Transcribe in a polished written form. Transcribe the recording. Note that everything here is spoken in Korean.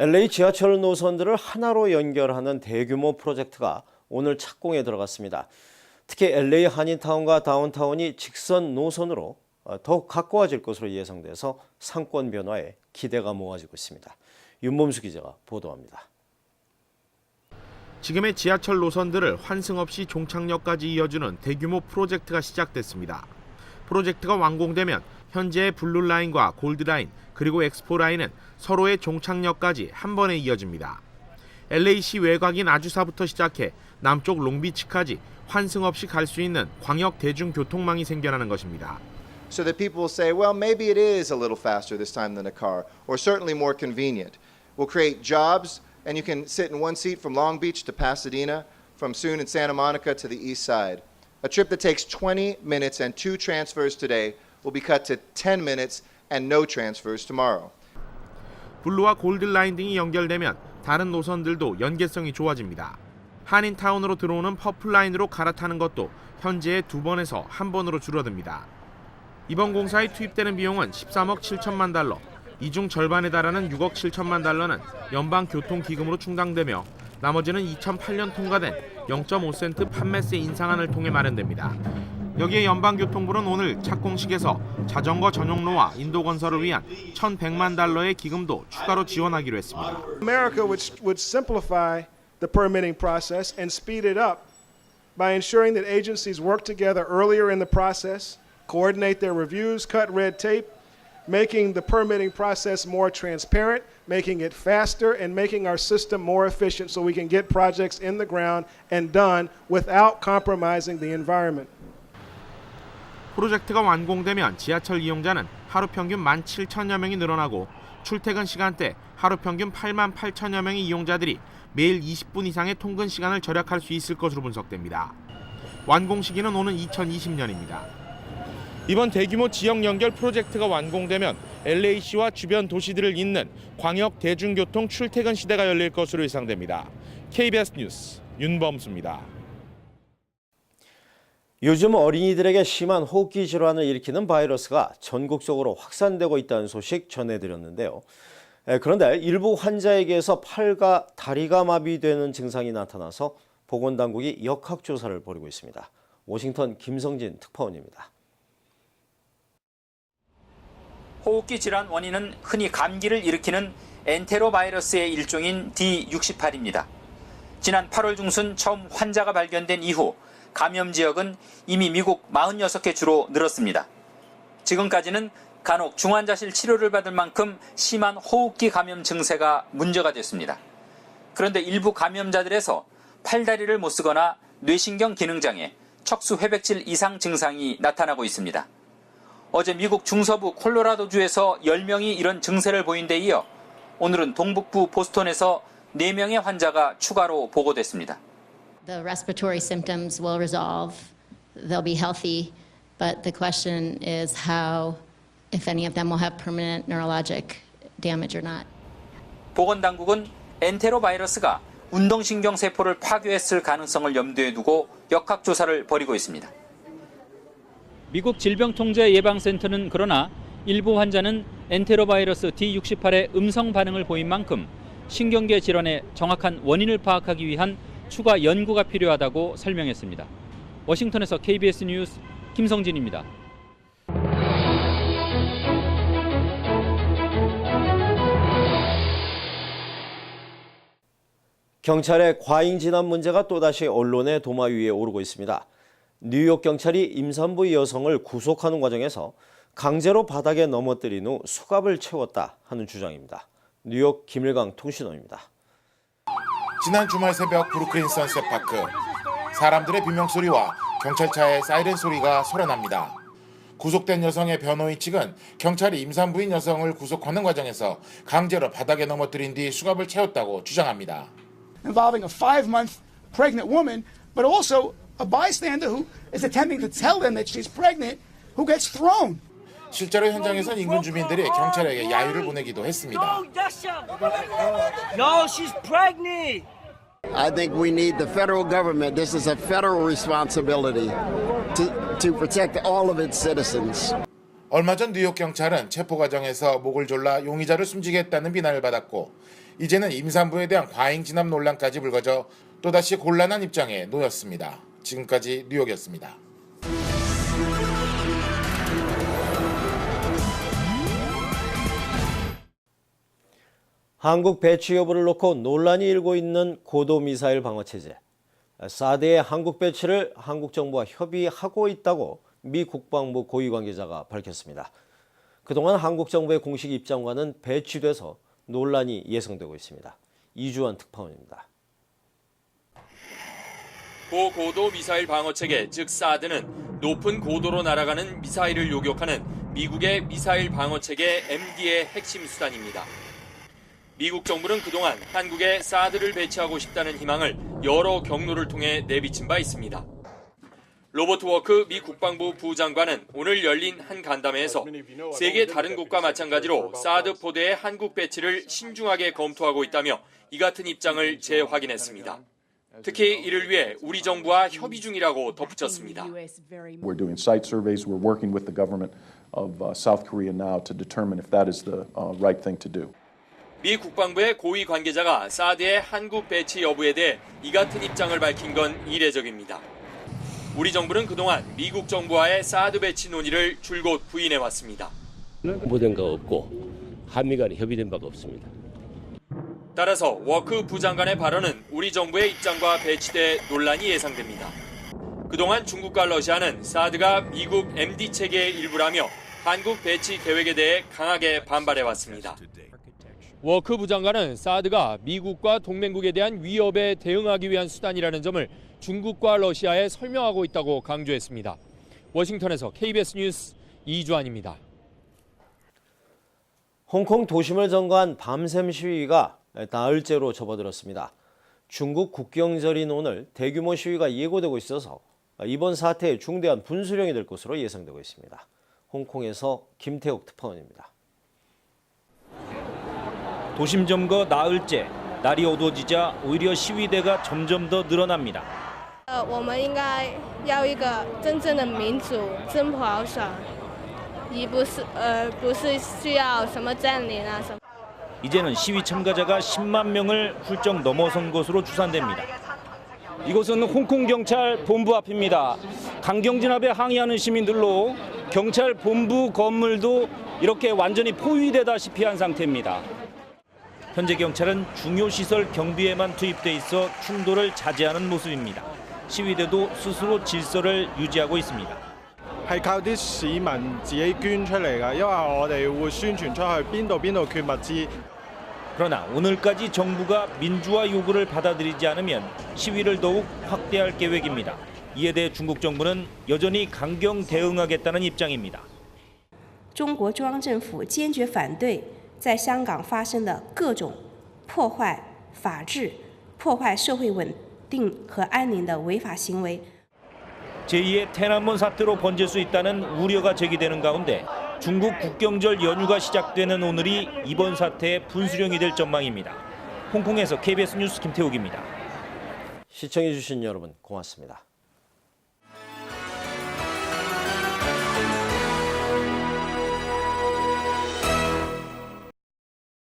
LA 지하철 노선들을 하나로 연결하는 대규모 프로젝트가 오늘 착공에 들어갔습니다. 특히 LA 한인타운과 다운타운이 직선 노선으로 더욱 가까워질 것으로 예상돼서 상권 변화에 기대가 모아지고 있습니다. 윤범수 기자가 보도합니다. 지금의 지하철 노선들을 환승 없이 종착역까지 이어주는 대규모 프로젝트가 시작됐습니다. 프로젝트가 완공되면 현재의 블루라인과 골드라인 그리고 엑스포라인은 서로의 종착역까지 한 번에 이어집니다. LA시 외곽인 아주사부터 시작해 남쪽 롱비치까지 환승 없이 갈 수 있는 광역 대중교통망이 생겨나는 것입니다. So that people will say, well, maybe it is a little faster this time than a car, or certainly more convenient. We'll create jobs, and you can sit in one seat from Long Beach to Pasadena, from soon in Santa Monica to the east side. A trip that takes 20 minutes and 2 transfers today will be cut to 10 minutes and no transfers tomorrow. 블루와 골드 라인 등이 연결되면 다른 노선들도 연계성이 좋아집니다. 한인타운으로 들어오는 퍼플 라인으로 갈아타는 것도 현재의 2번에서 1번으로 줄어듭니다. 이번 공사에 투입되는 비용은 13억 7천만 달러, 이 중 절반에 달하는 6억 7천만 달러는 연방교통기금으로 충당되며 나머지는 2008년 통과된 0.5센트 판매세 인상안을 통해 마련됩니다. 여기에 연방교통부는 오늘 착공식에서 자전거 전용로와 인도 건설을 위한 1,100만 달러의 기금도 추가로 지원하기로 했습니다. America would simplify the permitting process and speed it up by ensuring that agencies work together earlier in the process, coordinate their reviews, cut red tape, making the permitting process more transparent, making it faster, and making our system more efficient so we can get projects in the ground and done without compromising the environment. 프로젝트가 완공되면 지하철 이용자는 하루 평균 17,000여 명이 늘어나고 출퇴근 시간대 하루 평균 88,000여 명의 이용자들이 매일 20분 이상의 통근 시간을 절약할 수 있을 것으로 분석됩니다. 완공 시기는 오는 2020년입니다. 이번 대규모 지역 연결 프로젝트가 완공되면 LA시와 주변 도시들을 잇는 광역 대중교통 출퇴근 시대가 열릴 것으로 예상됩니다. KBS 뉴스 윤범수입니다. 요즘 어린이들에게 심한 호흡기 질환을 일으키는 바이러스가 전국적으로 확산되고 있다는 소식 전해드렸는데요. 그런데 일부 환자에게서 팔과 다리가 마비되는 증상이 나타나서 보건당국이 역학조사를 벌이고 있습니다. 워싱턴 김성진 특파원입니다. 호흡기 질환 원인은 흔히 감기를 일으키는 엔테로바이러스의 일종인 D68입니다. 지난 8월 중순 처음 환자가 발견된 이후 감염 지역은 이미 미국 46개 주로 늘었습니다. 지금까지는 간혹 중환자실 치료를 받을 만큼 심한 호흡기 감염 증세가 문제가 됐습니다. 그런데 일부 감염자들에서 팔다리를 못 쓰거나 뇌신경 기능장애, 척수회백질 이상 증상이 나타나고 있습니다. 어제 미국 중서부 콜로라도주에서 10명이 이런 증세를 보인 데 이어 오늘은 동북부 보스턴에서 4명의 환자가 추가로 보고됐습니다. The respiratory symptoms will resolve. They'll be healthy, but the question is how, if any of them will have permanent neurologic damage or not. 보건당국은 엔테로바이러스가 운동신경 세포를 파괴했을 가능성을 염두에 두고 역학조사를 벌이고 있습니다. 미국 질병통제예방센터는 그러나 일부 환자는 엔테로바이러스 D68의 음성 반응을 보인 만큼 신경계 질환의 정확한 원인을 파악하기 위한 추가 연구가 필요하다고 설명했습니다. 워싱턴에서 KBS 뉴스 김성진입니다. 경찰의 과잉 진압 문제가 또다시 언론의 도마 위에 오르고 있습니다. 뉴욕 경찰이 임산부 여성을 구속하는 과정에서 강제로 바닥에 넘어뜨린 후 수갑을 채웠다 하는 주장입니다. 뉴욕 김일강 통신원입니다. 지난 주말 새벽 브루클린 선셋파크, 사람들의 비명소리와 경찰차의 사이렌 소리가 솟아납니다. 구속된 여성의 변호인 측은 경찰이 임산부인 여성을 구속하는 과정에서 강제로 바닥에 넘어뜨린 뒤 수갑을 채웠다고 주장합니다. Involving a 5-month pregnant woman, but also a bystander who is attempting to tell them that she's pregnant, who gets thrown. 실제로 현장에선 인근 주민들이 경찰에게 야유를 보내기도 했습니다. No, she's pregnant. I think we need the federal government. This is a federal responsibility to protect all of its citizens. 얼마 전 뉴욕 경찰은 체포 과정에서 목을 졸라 용의자를 숨지게 했다는 비난을 받았고 이제는 임산부에 대한 과잉 진압 논란까지 불거져 또다시 곤란한 입장에 놓였습니다. 지금까지 뉴욕이었습니다. 한국 배치 여부를 놓고 논란이 일고 있는 고도미사일 방어체제. 사드의 한국 배치를 한국 정부와 협의하고 있다고 미 국방부 고위 관계자가 밝혔습니다. 그동안 한국 정부의 공식 입장과는 배치돼서 논란이 예상되고 있습니다. 이주환 특파원입니다. 고고도 미사일 방어체계, 즉 사드는 높은 고도로 날아가는 미사일을 요격하는 미국의 미사일 방어체계 MD의 핵심 수단입니다. 미국 정부는 그동안 한국에 사드를 배치하고 싶다는 희망을 여러 경로를 통해 내비친 바 있습니다. 로버트 워크 미 국방부 부장관은 오늘 열린 한 간담회에서 세계 다른 곳과 마찬가지로 사드 포대의 한국 배치를 신중하게 검토하고 있다며 이 같은 입장을 재확인했습니다. 특히 이를 위해 우리 정부와 협의 중이라고 덧붙였습니다. We're doing site surveys. We're working with the government of South Korea now to determine if that is the right thing to do. 미 국방부의 고위 관계자가 사드의 한국 배치 여부에 대해 이 같은 입장을 밝힌 건 이례적입니다. 우리 정부는 그동안 미국 정부와의 사드 배치 논의를 줄곧 부인해왔습니다. 보된 거 없고 한미 간에 협의된 바가 없습니다. 따라서 워크 부장관의 발언은 우리 정부의 입장과 배치돼 논란이 예상됩니다. 그동안 중국과 러시아는 사드가 미국 MD 체계의 일부라며 한국 배치 계획에 대해 강하게 반발해왔습니다. 워크 부장관은 사드가 미국과 동맹국에 대한 위협에 대응하기 위한 수단이라는 점을 중국과 러시아에 설명하고 있다고 강조했습니다. 워싱턴에서 KBS 뉴스 이주환입니다. 홍콩 도심을 점거한 밤샘 시위가 나흘째로 접어들었습니다. 중국 국경절인 오늘 대규모 시위가 예고되고 있어서 이번 사태에 중대한 분수령이 될 것으로 예상되고 있습니다. 홍콩에서 김태욱 특파원입니다. 도심 점거 나흘째, 날이 어두워지자 오히려 시위대가 점점 더 늘어납니다. 我们应该要一个真正的民主、真普选，不是需要什么占领啊什么。 이제는 시위 참가자가 10만 명을 훌쩍 넘어선 것으로 추산됩니다. 이곳은 홍콩 경찰 본부 앞입니다. 강경 진압에 항의하는 시민들로 경찰 본부 건물도 이렇게 완전히 포위되다시피 한 상태입니다. 현재 경찰은 중요 시설 경비에만 투입돼 있어 충돌을 자제하는 모습입니다. 시위대도 스스로 질서를 유지하고 있습니다. 係靠啲市民自己捐出嚟㗎，因為我哋會宣傳出去邊度缺物資。 그러나 오늘까지 정부가 민주화 요구를 받아들이지 않으면 시위를 더욱 확대할 계획입니다. 이에 대해 중국 정부는 여전히 강경 대응하겠다는 입장입니다. 中国中央政府坚决反对在香港发生的各种破坏法治、破坏社会稳定和安宁的违法行为。 제2의天安门 사태로 번질 수 있다는 우려가 제기되는 가운데 중국 국경절 연휴가 시작되는 오늘이 이번 사태의 분수령이 될 전망입니다. 홍콩에서 KBS 뉴스 김태욱입니다. 시청해주신 여러분 고맙습니다.